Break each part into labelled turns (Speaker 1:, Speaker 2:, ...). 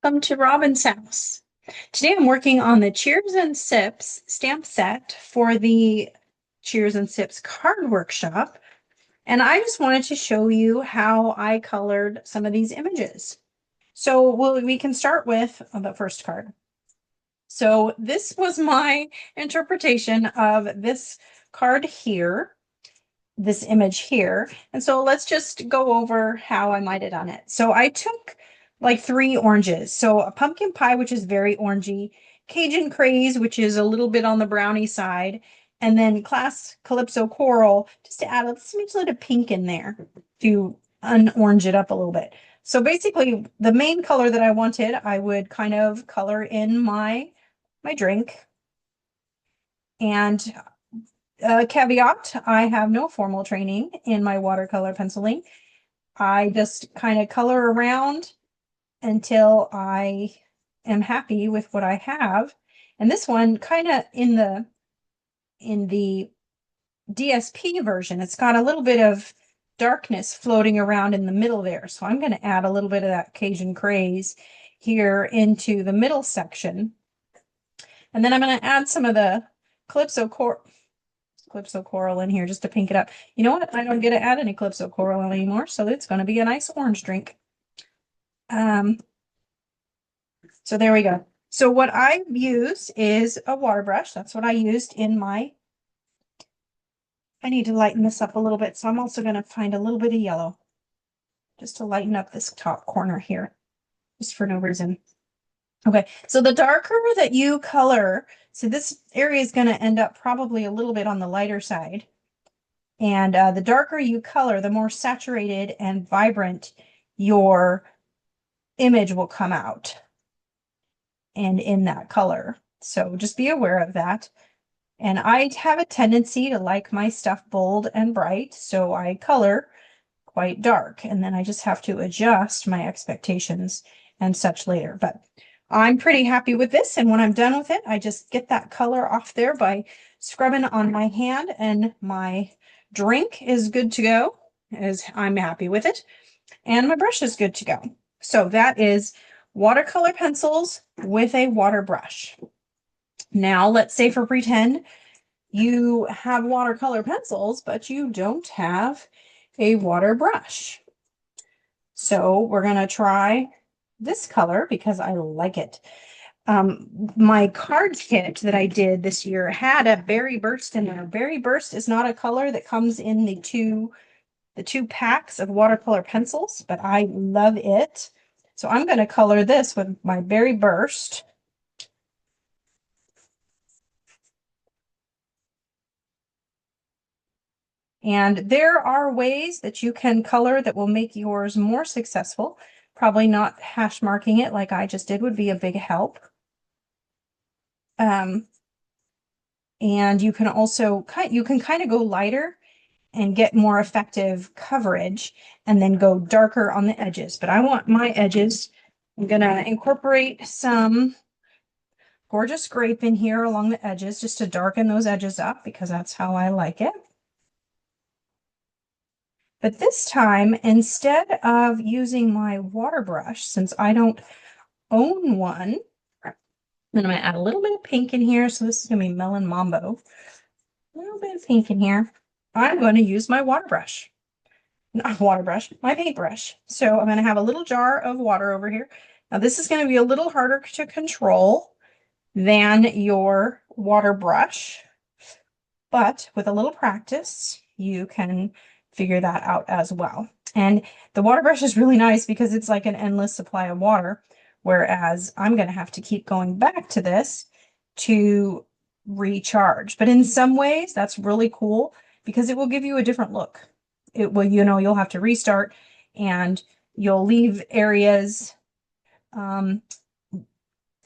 Speaker 1: Welcome to Robin's house. Today I'm working on the Cheers and Sips stamp set for the Cheers and Sips card workshop. And I just wanted to show you how I colored some of these images. So we can start with the first card. So this was my interpretation of this card here, this image here. And so let's just go over how I might have done it. So I took like three oranges. So a pumpkin pie, which is very orangey, Cajun craze, which is a little bit on the brownie side, and then class calypso coral, just to add a smidget of pink in there to unorange it up a little bit. So basically the main color that I wanted, I would kind of color in my drink. And caveat, I have no formal training in my watercolor penciling. I just kind of color around until I am happy with what I have. And this one kind of in the DSP version, it's got a little bit of darkness floating around in the middle there. So I'm going to add a little bit of that Cajun craze here into the middle section. And then I'm going to add some of the calypso coral in here just to pink it up. You know what? I don't get to add any calypso coral anymore, so it's going to be a nice orange drink. So there we go. So what I use is a water brush. That's what I used in my, I need to lighten this up a little bit. So I'm also going to find a little bit of yellow just to lighten up this top corner here, just for no reason. Okay, so the darker that you color, so this area is going to end up probably a little bit on the lighter side. And the darker you color, the more saturated and vibrant your image will come out and in that color. So just be aware of that. And I have a tendency to like my stuff bold and bright, so I color quite dark. And then I just have to adjust my expectations and such later. But I'm pretty happy with this. And when I'm done with it, I just get that color off there by scrubbing on my hand, and my drink is good to go, as I'm happy with it. And my brush is good to go. So that is watercolor pencils with a water brush. Now, let's say for pretend you have watercolor pencils, but you don't have a water brush. So we're going to try this color because I like it. My card kit that I did this year had a berry burst in there. Berry burst is not a color that comes in the two packs of watercolor pencils, but I love it. So I'm going to color this with my berry burst. And there are ways that you can color that will make yours more successful. Probably not hash marking it like I just did would be a big help. And you can also kind of go lighter and get more effective coverage, and then go darker on the edges. But I want my edges, I'm going to incorporate some gorgeous grape in here along the edges just to darken those edges up because that's how I like it. But this time, instead of using my water brush, since I don't own one, then I'm going to add a little bit of pink in here. So this is going to be Melon Mambo. A little bit of pink in here. I'm going to use my water brush. Not water brush, my paintbrush. So I'm going to have a little jar of water over here. Now this is going to be a little harder to control than your water brush, but with a little practice, you can figure that out as well. And the water brush is really nice because it's like an endless supply of water, whereas I'm going to have to keep going back to this to recharge. But in some ways, that's really cool because it will give you a different look. It will, you'll have to restart, and you'll leave areas undone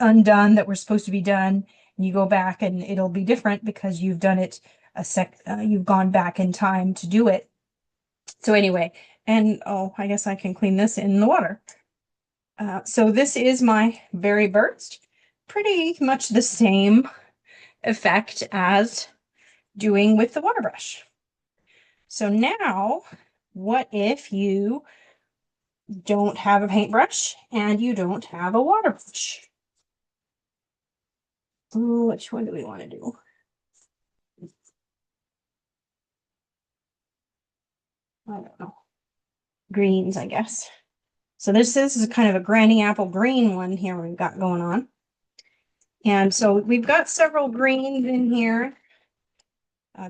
Speaker 1: that were supposed to be done, and you go back and it'll be different because you've done it you've gone back in time to do it. So anyway, and I guess I can clean this in the water. So this is my berry burst. Pretty much the same effect as doing with the water brush. So now, what if you don't have a paintbrush and you don't have a water brush. Ooh, which one do we want to do? I don't know. Greens, I guess. So this is kind of a granny apple green one here we've got going on. And so we've got several greens in here.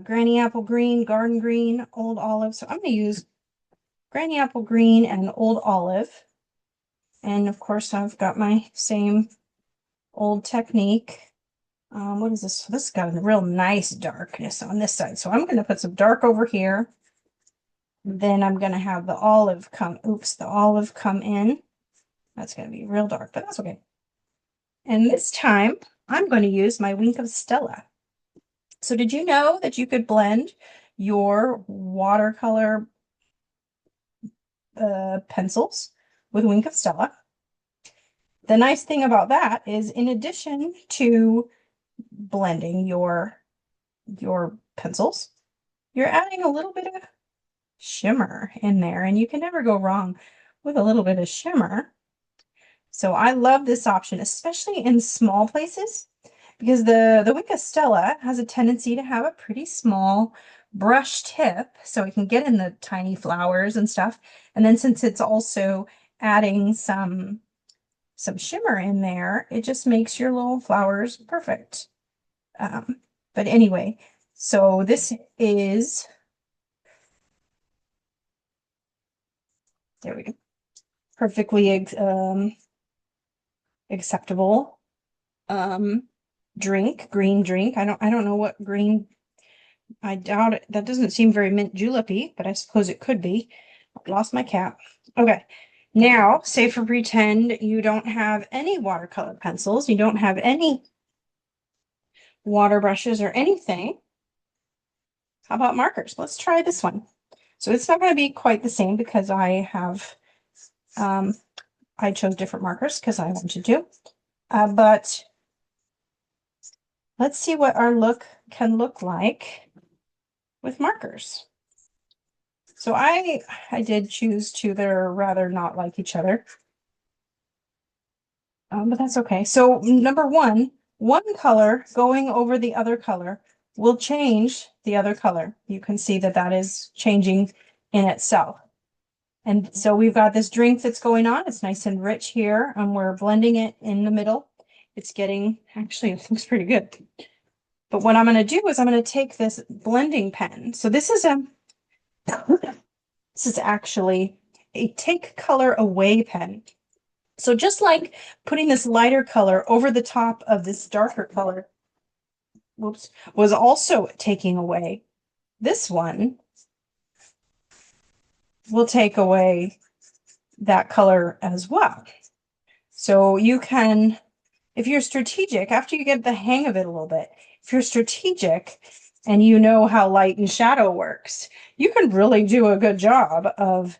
Speaker 1: Granny apple green, garden green, old olive. So I'm going to use granny apple green and old olive. And of course, I've got my same old technique. What is this? This got a real nice darkness on this side. So I'm going to put some dark over here. Then I'm going to have the olive come in. That's going to be real dark, but that's okay. And this time I'm going to use my Wink of Stella. So did you know that you could blend your watercolor pencils with Wink of Stella? The nice thing about that is, in addition to blending your pencils, you're adding a little bit of shimmer in there, and you can never go wrong with a little bit of shimmer. So I love this option, especially in small places, because the Wink of Stella has a tendency to have a pretty small brush tip, so it can get in the tiny flowers and stuff. And then since it's also adding some shimmer in there, it just makes your little flowers perfect. But anyway, so this is, there we go, perfectly acceptable green drink. I don't know what green, I doubt it. That doesn't seem very mint julep-y, but I suppose it could be. Lost my cap. Okay. Now, say for pretend you don't have any watercolor pencils, you don't have any water brushes or anything. How about markers? Let's try this one. So it's not going to be quite the same because I chose different markers because I wanted to. But let's see what our look can look like with markers. So I did choose two that are rather not like each other. But that's okay. So number one color going over the other color will change the other color. You can see that that is changing in itself. And so we've got this drink that's going on. It's nice and rich here, and we're blending it in the middle. It's getting, actually, it looks pretty good. But what I'm going to do is I'm going to take this blending pen. So this is actually a take color away pen. So just like putting this lighter color over the top of this darker color, whoops, was also taking away, this one will take away that color as well. So you can, if you're strategic, after you get the hang of it a little bit, if you're strategic and you know how light and shadow works, you can really do a good job of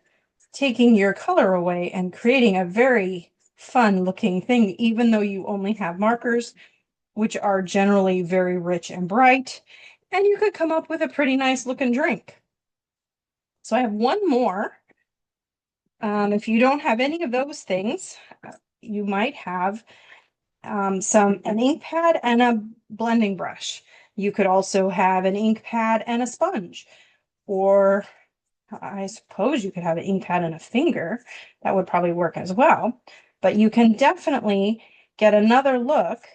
Speaker 1: taking your color away and creating a very fun looking thing, even though you only have markers, which are generally very rich and bright, and you could come up with a pretty nice looking drink. So I have one more. If you don't have any of those things, you might have an ink pad and a blending brush. You could also have an ink pad and a sponge, or I suppose you could have an ink pad and a finger. That would probably work as well. But you can definitely get another look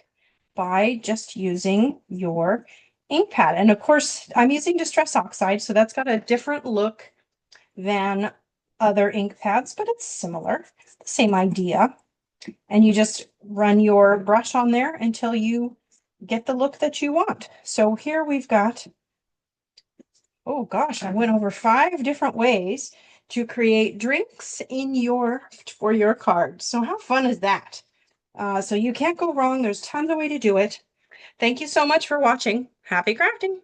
Speaker 1: by just using your ink pad. And of course, I'm using Distress Oxide, so that's got a different look than other ink pads, but it's similar, same idea. And you just run your brush on there until you get the look that you want. So here we've got, oh gosh, I went over 5 different ways to create drinks for your cards. So how fun is that? So you can't go wrong. There's tons of ways to do it. Thank you so much for watching. Happy crafting.